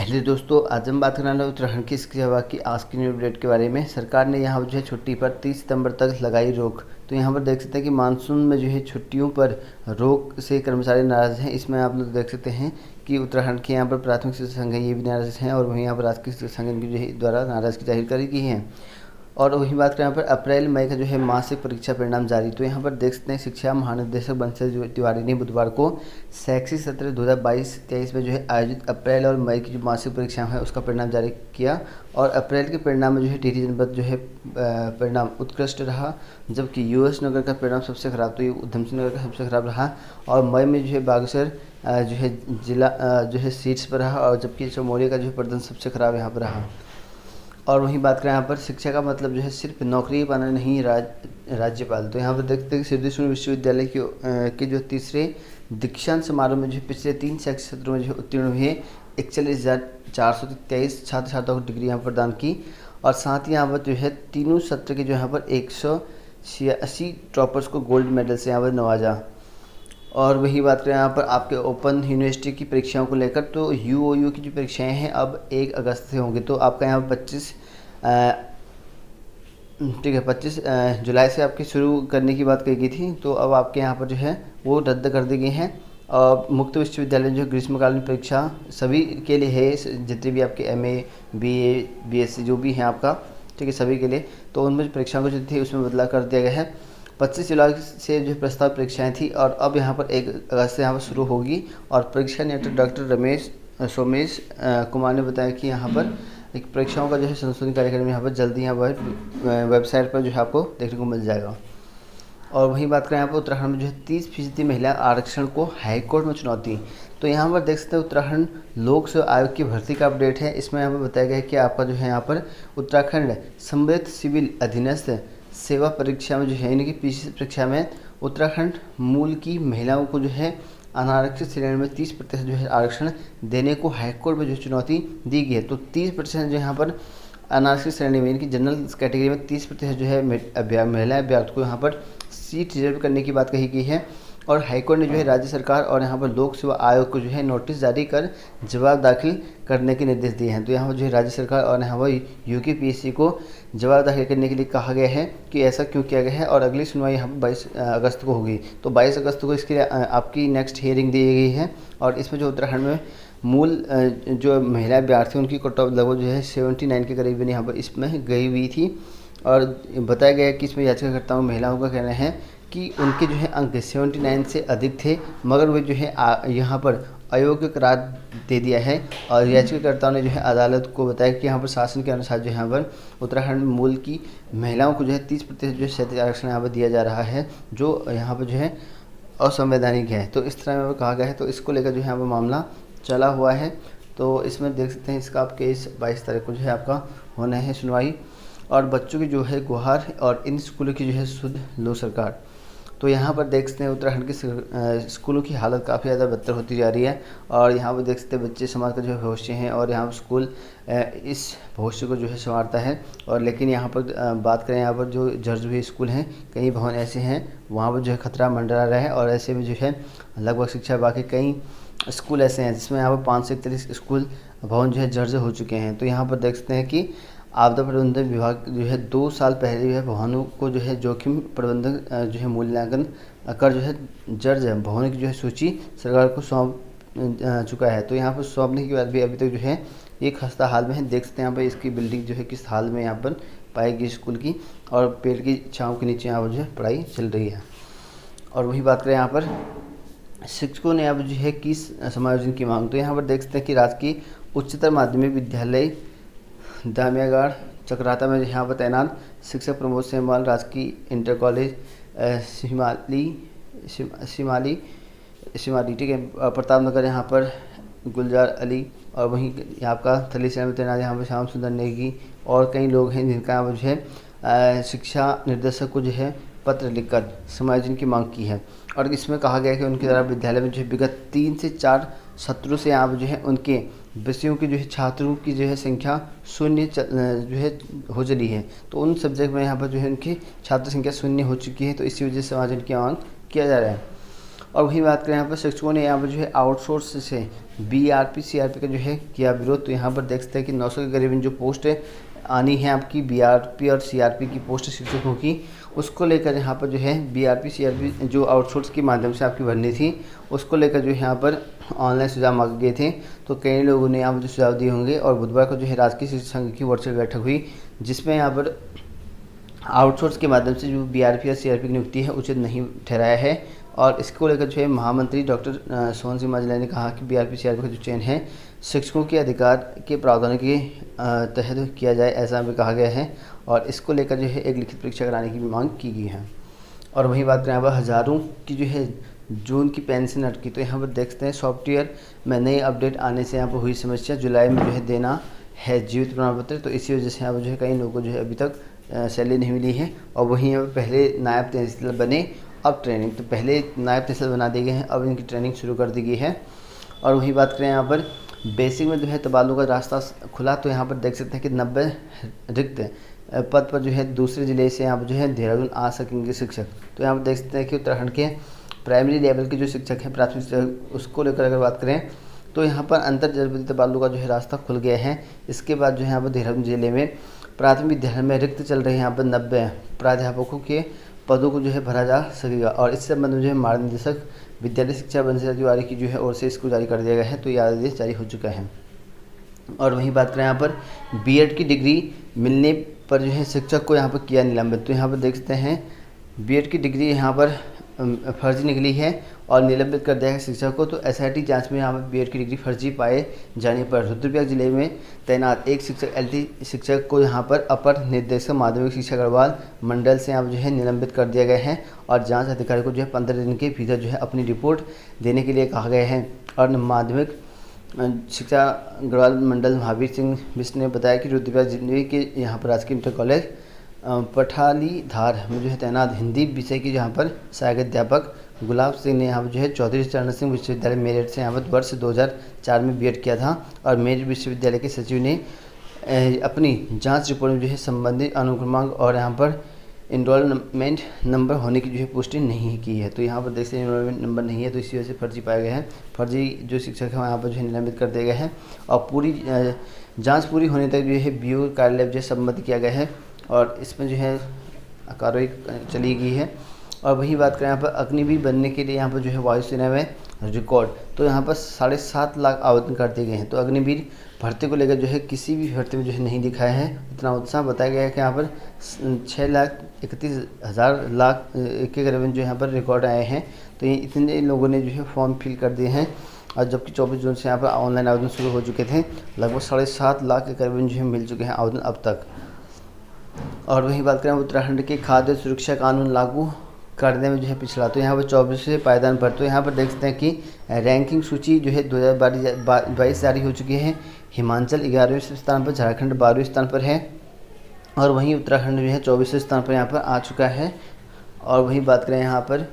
Hello दोस्तों, आज हम बात करने वाले हैं उत्तराखंड की शिक्षा विभाग की आज की न्यू अपडेट के बारे में। सरकार ने यहाँ पर जो है छुट्टी पर 30 सितंबर तक लगाई रोक। तो यहाँ पर देख सकते हैं कि मानसून में जो है छुट्टियों पर रोक से कर्मचारी नाराज़ हैं। इसमें आप लोग देख सकते हैं कि उत्तराखंड के यहाँ पर प्राथमिक शिक्षा संघ है, ये भी नाराज़ हैं और वहीं यहाँ पर राजकीय शिक्षा संघ की जो है द्वारा नाराज़गी जाहिर करी गई है। और वही बात करें यहाँ पर अप्रैल मई का जो है मासिक परीक्षा परिणाम जारी। तो यहाँ पर देख सकते हैं शिक्षा महानिदेशक बंसल तिवारी ने बुधवार को शैक्षिक सत्र 2022-23 में जो है आयोजित अप्रैल और मई की जो मासिक परीक्षा है उसका परिणाम जारी किया। और अप्रैल के परिणाम में जो है टिहरी जनपद जो है परिणाम उत्कृष्ट रहा, जबकि यूएस नगर का परिणाम सबसे खराब, तो ये उधम सिंह नगर का सबसे खराब रहा। और मई में जो है बागेश्वर जो है जिला जो है सीट्स पर रहा, और जबकि चमोली का जो है प्रदर्शन सबसे खराब यहाँ पर रहा। और वहीं बात करें यहाँ पर शिक्षा का मतलब जो है सिर्फ नौकरी पाना नहीं, राज्यपाल। तो यहाँ पर देखते हैं कि सिद्धेश्वर विश्वविद्यालय के जो तीसरे दीक्षांत समारोह में जो है पिछले 3 शैक्षिक सत्रों में जो है उत्तीर्ण हुए 41,423 छात्र छात्राओं को डिग्री यहाँ पर प्रदान की। और साथ ही यहाँ पर जो है तीनों सत्र के जो यहाँ पर 186 टॉपर्स को गोल्ड मेडल से यहाँ पर नवाजा। और वही बात करें यहाँ पर आपके ओपन यूनिवर्सिटी की परीक्षाओं को लेकर, तो यूओयू की जो परीक्षाएं हैं अब 1 अगस्त से होंगी। तो आपका यहाँ 25 जुलाई से आपकी शुरू करने की बात कही गई थी, तो अब आपके यहाँ पर जो है वो रद्द कर दी गई हैं। और मुक्त विश्वविद्यालय जो ग्रीष्मकालीन परीक्षा सभी के लिए है, जितने भी आपके MA BA BSc जो भी हैं आपका, ठीक है, सभी के लिए। तो उनमें जो परीक्षाओं को जो थी उसमें बदलाव कर दिया गया है। 25 जुलाई से जो प्रस्ताव परीक्षाएं थी और अब यहाँ पर 1 अगस्त से यहाँ पर शुरू होगी। और परीक्षा नियंत्रक डॉक्टर सोमेश कुमार ने बताया कि यहाँ पर एक परीक्षाओं का जो है संशोधन कार्यक्रम यहाँ पर जल्दी यहाँ पर वेबसाइट पर जो है आपको देखने को मिल जाएगा। और वहीं बात करें यहाँ पर उत्तराखंड में जो है 30% महिला आरक्षण को हाईकोर्ट में चुनौती। तो यहाँ पर देख सकते हैं उत्तराखंड लोक सेवा आयोग की भर्ती का अपडेट है। इसमें यहाँ पर बताया गया है कि आपका जो है यहाँ पर उत्तराखंड सम्मिलित सिविल अधीनस्थ सेवा परीक्षा में जो है, यानी कि PCC परीक्षा में उत्तराखंड मूल की महिलाओं को जो है अनारक्षित श्रेणी में 30% जो है आरक्षण देने को हाईकोर्ट में जो चुनौती दी गई है। तो 30% जो यहाँ पर अनारक्षित श्रेणी में, यानी कि जनरल कैटेगरी में 30% जो है महिला अभ्यर्थी को यहाँ पर सीट रिजर्व करने की बात कही गई है। और हाईकोर्ट ने जो है राज्य सरकार और यहाँ पर लोक सेवा आयोग को जो है नोटिस जारी कर जवाब दाखिल करने के निर्देश दिए हैं। तो यहाँ पर जो है राज्य सरकार और यहाँ पर UKPSC को जवाब दाखिल करने के लिए कहा गया है कि ऐसा क्यों किया गया है। और अगली सुनवाई यहाँ पर 22 अगस्त को होगी। तो 22 अगस्त को इसके लिए आपकी नेक्स्ट हियरिंग दी गई है। और इसमें जो उत्तराखंड में मूल जो महिला अभ्यर्थी उनकी कट ऑफ लगभग जो है 79 के करीब यहाँ पर इसमें गई हुई थी। और बताया गया कि इसमें याचिकाकर्ताओं महिलाओं का कहना है कि उनके जो है अंक 79 से अधिक थे, मगर वे जो है यहाँ पर अयोग्य करार दे दिया है। और याचिकाकर्ताओं ने जो है अदालत को बताया कि यहाँ पर शासन के अनुसार जो यहाँ पर उत्तराखंड मूल की महिलाओं को जो है 30% जो क्षैतिज आरक्षण यहाँ पर दिया जा रहा है, जो यहाँ पर जो है असंवैधानिक है। तो इस तरह में कहा गया है। तो इसको लेकर जो है यहाँ पर मामला चला हुआ है। तो इसमें देख सकते हैं इसका आप केस 22 तारीख को जो है आपका होना है सुनवाई। और बच्चों की जो है गुहार और इन स्कूलों की जो है सुध लो सरकार। तो यहाँ पर देख सकते हैं उत्तराखंड के स्कूलों की हालत काफ़ी ज़्यादा बदतर होती जा रही है। और यहाँ पर देख सकते हैं बच्चे समाज का जो है भविष्य हैं, और यहाँ पर स्कूल इस भविष्य को जो है संवारता है। और लेकिन यहाँ पर बात करें, यहाँ पर जो जर्ज हुए स्कूल हैं, कई भवन ऐसे हैं वहाँ पर जो है खतरा मंडरा रहा है। और ऐसे में जो है लगभग शिक्षा विभाग के कई स्कूल ऐसे हैं जिसमें यहाँ पर 541 स्कूल भवन जो है जर्ज हो चुके हैं। तो यहाँ पर देख सकते हैं कि आपदा प्रबंधन विभाग जो है 2 साल पहले जो है भवनों को जो है जोखिम प्रबंधन जो है मूल्यांकन कर जो है जर्ज भवनों की जो है सूची सरकार को सौंप चुका है। तो यहाँ पर सौंपने के बाद भी अभी तक जो है ये खस्ता हाल में है। देख सकते हैं यहाँ पर इसकी बिल्डिंग जो है किस हाल में यहाँ पर पाएगी स्कूल की, और पेड़ की छाँव के नीचे यहाँ पर जो है पढ़ाई चल रही है। और वही बात करें यहाँ पर शिक्षकों ने अब जो है किस समायोजन की मांग। तो यहाँ पर देख सकते हैं कि राजकीय उच्चतर माध्यमिक विद्यालय दामियागढ़ चक्राता में यहाँ पर तैनात शिक्षक प्रमोद सेमवाल, राजकीय इंटर कॉलेज शिमाली, ठीक है, प्रताप नगर यहाँ पर गुलजार अली, और वहीं यहाँ आपका थली शहर में तैनात यहाँ पर श्याम सुंदर नेगी, और कई लोग हैं जिनका यहाँ पर जो है शिक्षा निर्देशक को जो है पत्र लिखकर समायोजन की मांग की है। और इसमें कहा गया है कि उनके द्वारा विद्यालय में जो है विगत 3 से 4 सत्रों से यहाँ पर जो है उनके विषयों की जो है छात्रों की जो है संख्या शून्य जो है हो चली है। तो उन सब्जेक्ट में यहाँ पर जो है उनकी छात्र संख्या शून्य हो चुकी है। तो इसी वजह से समायोजन की मांग किया जा रहा है। और वही बात करें यहाँ पर शिक्षकों ने यहाँ पर जो है आउटसोर्स से बीआरपी सीआरपी का जो है किया विरोध। तो यहाँ पर देख सकते हैं कि 900 के करीब जो पोस्ट आनी है आपकी बीआरपी और सीआरपी की पोस्ट शिक्षकों की, उसको लेकर यहाँ पर जो है बीआरपी सीआरपी जो आउटसोर्स के माध्यम से आपकी भरनी थी, उसको लेकर जो है यहाँ पर ऑनलाइन सुझाव मांगे गए थे। तो कई लोगों ने यहाँ पर जो सुझाव दिए होंगे। और बुधवार को जो है राजकीय शिक्षक संघ की वर्चुअल बैठक हुई, जिसमें यहाँ पर आउटसोर्स के माध्यम से जो बीआरपी और सीआरपी की नियुक्ति है उचित नहीं ठहराया है। और इसको लेकर जो है महामंत्री डॉक्टर सोहन सिंह मांझी ने कहा कि बीआरपी सीआरपी का जो चयन है शिक्षकों के अधिकार के प्रावधानों के तहत किया जाए, ऐसा भी कहा गया है। और इसको लेकर जो है एक लिखित परीक्षा कराने की भी मांग की गई है। और वही बात करें यहाँ पर हज़ारों की जो है जून की पेंशन अटकी। तो यहाँ पर देखते हैं सॉफ्टवेयर में नई अपडेट आने से यहाँ पर हुई समस्या, जुलाई में जो है देना है जीवित प्रमाण पत्र। तो इसी वजह से यहाँ पर जो है कई लोगों को जो है अभी तक सैलरी नहीं मिली है। और वहीं यहाँ पर पहले नायब तहसीलदार बने, अब ट्रेनिंग, तो पहले नायब तहसीलदार बना दिए गए हैं, अब इनकी ट्रेनिंग शुरू कर दी गई है। और वही बात करें यहाँ पर बेसिक में जो है तबादलों का रास्ता खुला। तो यहाँ पर देख सकते हैं कि 90 रिक्त पद पर जो है दूसरे ज़िले से यहाँ पर जो है देहरादून आ सकेंगे शिक्षक। तो यहाँ पर देख सकते हैं कि उत्तराखंड के प्राइमरी लेवल के जो शिक्षक हैं, प्राथमिक शिक्षक, उसको लेकर अगर बात करें तो यहाँ पर अंतर जनपदीय तबादलों का जो है रास्ता खुल गया है। इसके बाद जो है यहाँ पर देहरादून जिले में प्राथमिक विद्यालय में रिक्त चल रहे हैं यहाँ पर 90 प्राध्यापकों के पदों को जो है भरा जा सकेगा। और इस संबंध में जो है महानिदेशक विद्यालय शिक्षा बंसी तिवारी की जो है ओर से इसको जारी कर दिया गया है। तो ये आदेश जारी हो चुका है। और वहीं बात करें यहाँ पर बीएड की डिग्री मिलने पर जो है शिक्षक को यहाँ पर किया निलंबित। तो यहाँ पर देख सकते हैं बीएड की डिग्री यहाँ पर फर्जी निकली है और निलंबित कर दिया है शिक्षक को। तो एसआईटी जांच में यहाँ पर बीएड की डिग्री फर्जी पाए जाने पर रुद्रप्रयाग जिले में तैनात एक शिक्षक एलटी शिक्षक को यहाँ पर अपर निर्देशक माध्यमिक शिक्षा गढ़वाल मंडल से यहाँ पर जो है निलंबित कर दिया गया है। और जांच अधिकारी को जो है 15 दिन के भीतर जो है अपनी रिपोर्ट देने के लिए कहा गया है। और माध्यमिक शिक्षा गढ़वाल मंडल महावीर सिंह बिश्ट ने बताया कि रुद्रप्रयाग जिले के यहाँ पर राजकीय इंटर कॉलेज पठालीधार में जो है तैनात हिंदी विषय की जहाँ पर सहायक अध्यापक गुलाब सिंह ने यहाँ पर जो है चौधरी चरण सिंह विश्वविद्यालय मेरठ से यहाँ पर वर्ष 2004 में बीएड किया था। और मेरठ विश्वविद्यालय के सचिव ने अपनी जांच रिपोर्ट में जो है संबंधित अनुक्रमांक और यहाँ पर इनरोलमेंट नंबर होने की जो है पुष्टि नहीं की है। तो यहाँ पर देख सकते हैं इनरोलमेंट नंबर नहीं है, तो इसी वजह से फर्जी पाया गया है। फर्जी जो शिक्षक है यहाँ पर जो है निलंबित कर दिया गया है। और पूरी जांच पूरी होने तक जो है बीओ कार्यालय जो है सम्मति किया गया है और इसमें जो है कार्रवाई चली गई है। और वही बात करें यहाँ पर अग्निवीर बनने के लिए यहाँ पर जो है वायुसेना में रिकॉर्ड, तो यहाँ पर 7.5 लाख आवेदन कर दिए गए हैं। तो अग्निवीर भर्ती को लेकर जो है किसी भी भर्ती में जो है नहीं दिखाया है इतना उत्साह। बताया गया है कि यहाँ पर 6,31,000 के करीबन जो यहाँ पर रिकॉर्ड आए हैं। तो ये इतने लोगों ने जो है फॉर्म फिल कर दिए हैं। और जबकि 24 जून से यहाँ पर ऑनलाइन आवेदन शुरू हो चुके थे, लगभग 7.5 लाख के करीबन जो है मिल चुके हैं आवेदन अब तक। और वही बात करें उत्तराखंड के खाद्य सुरक्षा कानून लागू करने में जो है पिछड़ा, तो यहाँ पर 24 से पायदान पर। तो यहाँ पर देख सकते हैं कि रैंकिंग सूची जो है 2022 जारी हो चुकी है। हिमाचल 11वें स्थान पर, झारखंड 12वें स्थान पर है और वहीं उत्तराखंड जो है 24वें स्थान पर यहाँ पर आ चुका है। और वही बात करें यहाँ पर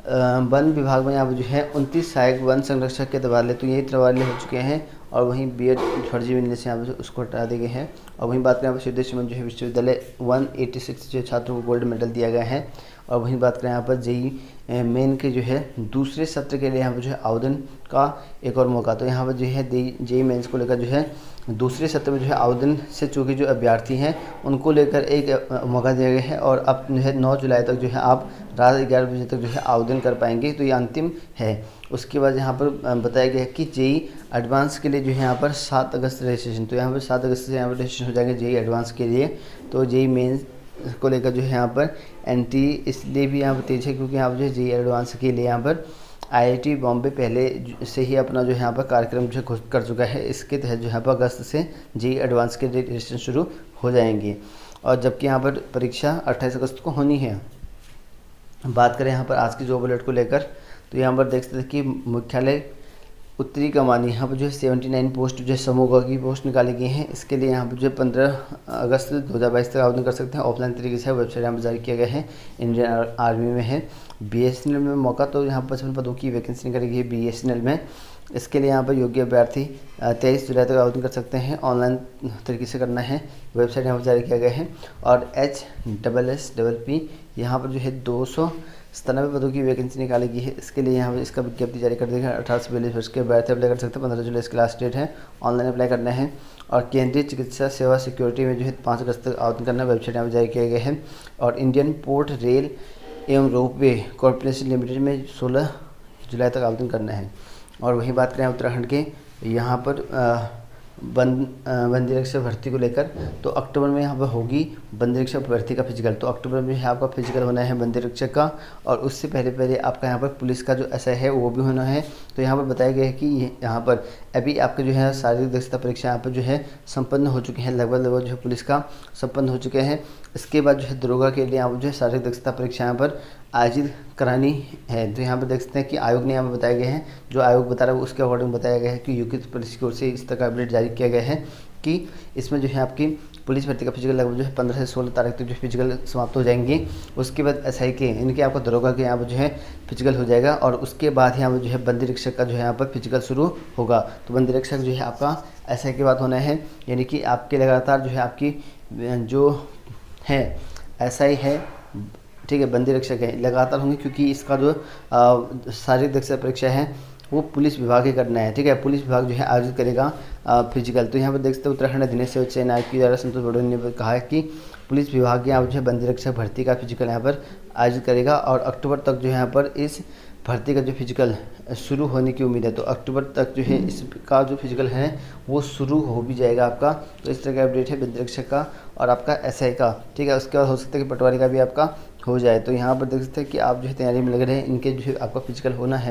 वन विभाग में यहाँ पर जो है 29 सहायक वन संरक्षक के तबादले, तो यही तबादले हो चुके हैं। और वहीं बीएड फर्जी मिलने से यहाँ पर उसको हटा दिए गए हैं। और वहीं बात करें यहाँ पर सिद्धेश्वर जो है विश्वविद्यालय 186 जो छात्रों को गोल्ड मेडल दिया गया है। और वहीं बात करें यहाँ पर जेई मेन के जो है दूसरे सत्र के लिए यहाँ पर जो है आवेदन का एक और मौका, तो यहाँ पर जो है जेई मेंस को लेकर जो है दूसरे सत्र में जो है आवेदन से चूँकि जो अभ्यर्थी हैं उनको लेकर एक मौका दिया गया है। और अब जो है 9 जुलाई तक जो है आप रात 11 बजे तक जो है आवेदन कर पाएंगे, तो ये अंतिम है। उसके बाद यहाँ पर बताया गया है कि जेई एडवांस के लिए जो है यहाँ पर 7 अगस्त रजिस्ट्रेशन, तो यहाँ पर 7 अगस्त से यहाँ पर रजिस्ट्रेशन हो जाएंगे जेई एडवांस के लिए। तो जेई मेंस को लेकर जो है यहाँ पर एंट्री इसलिए भी यहाँ पर तेज है क्योंकि यहाँ पर जो है जेई एडवांस के लिए यहाँ पर आईआईटी बॉम्बे पहले से ही अपना जो है यहाँ पर कार्यक्रम जो है कर चुका है। इसके तहत जो यहाँ पर अगस्त से जेई एडवांस के लिए रजिस्ट्रेशन शुरू हो जाएंगे। और जबकि यहाँ पर परीक्षा 28 अगस्त को होनी है। बात करें यहाँ पर आज की जॉब अलर्ट को लेकर, तो यहाँ पर देख सकते हैं कि मुख्यालय उत्तरी कमानी यहाँ पर जो है 79 पोस्ट जो है समूह की पोस्ट निकाली गई हैं। इसके लिए यहाँ पर जो है 15 अगस्त 2022 तक आवेदन कर सकते हैं। ऑफलाइन तरीके से वेबसाइट यहाँ पर जारी किया गया है। इंडियन आर्मी में है। बीएसएनएल में मौका, तो यहाँ 55 पदों की वैकेंसी निकाली गई है बीएसएनएल में। इसके लिए यहाँ पर योग्य अभ्यर्थी 23 जुलाई तक आवेदन कर सकते हैं। ऑनलाइन तरीके से करना है, वेबसाइट यहाँ पर जारी किया गया है। और HSSP यहाँ पर जो है 97 पदों की वैकेंसी निकाली गई है। इसके लिए यहाँ पर इसका विज्ञप्ति जारी कर देगा। 18 से 42 वर्ष के अभ्यर्थी अप्लाई कर सकते हैं। 15 जुलाई इसकी लास्ट डेट है, ऑनलाइन अप्लाई करना है। और केंद्रीय चिकित्सा सेवा सिक्योरिटी में जो है 5 अगस्त तक आवेदन करना, वेबसाइट यहाँ पर जारी किया गया है। और इंडियन पोर्ट रेल एवं रोपवे कॉर्पोरेशन लिमिटेड में 16 जुलाई तक आवेदन करना है। और वहीं बात करें उत्तराखंड के, यहाँ पर बंदी रक्षक भर्ती को लेकर, तो अक्टूबर में यहाँ पर होगी बंदी रक्षक भर्ती का फिजिकल। तो अक्टूबर में है आपका फिजिकल होना है बंदी रक्षक का, और उससे पहले आपका यहाँ पर पुलिस का जो एसआई है वो भी होना है। तो यहाँ पर बताया गया है कि यहाँ पर अभी आपके जो है शारीरिक दक्षता परीक्षा यहाँ पर जो है संपन्न हो चुके हैं, लगभग जो है पुलिस का संपन्न हो चुके हैं। इसके बाद जो है दरोगा के लिए आप जो है शारीरिक दक्षता परीक्षा यहाँ पर आयोजित करानी है। तो यहाँ पर देख सकते हैं कि आयोग ने यहाँ पर बताया गया है, जो आयोग बता रहा है उसके अकॉर्डिंग बताया गया है कि यूपी पुलिस की ओर से इस तरह का अपडेट जारी किया गया है कि इसमें जो है आपकी पुलिस भर्ती का फिजिकल लगभग जो है 15 से 16 तारीख तक जो फिजिकल समाप्त हो जाएंगे। उसके बाद एसआई के इनके आपका दरोगा के यहाँ पर जो है फिजिकल हो जाएगा, और उसके बाद यहाँ पर जो है बंदी रक्षक का जो है यहाँ पर फिजिकल शुरू होगा। तो बंदी रक्षक जो है आपका एसआई के बाद होना है, यानी कि आपके लगातार जो है आपकी जो है एसआई है, ठीक है, बंदी रक्षक है, लगातार होंगे, क्योंकि इसका जो शारीरिक दक्षता परीक्षा है वो पुलिस विभाग ही करना है। ठीक है, पुलिस विभाग जो है आयोजित करेगा फिजिकल। तो यहाँ पर देख सकते हैं उत्तराखंड अधीनस्थ सेवा चयन आयोग के द्वारा संतोष बड़ोनी ने कहा है कि पुलिस विभाग यहाँ जो है बंदी रक्षक भर्ती का फिजिकल यहाँ पर आयोजित करेगा, और अक्टूबर तक जो है यहाँ पर इस भर्ती का जो फिजिकल शुरू होने की उम्मीद है। तो अक्टूबर तक जो है इसका जो फिजिकल है वो शुरू हो भी जाएगा आपका। तो इस तरह का अपडेट है बंदी रक्षक का और आपका एसआई का। ठीक है, उसके बाद हो सकता है कि पटवारी का भी आपका हो जाए। तो यहाँ पर देख सकते हैं कि आप जो है तैयारी में लग रहे हैं, इनके जो है आपका फिजिकल होना है।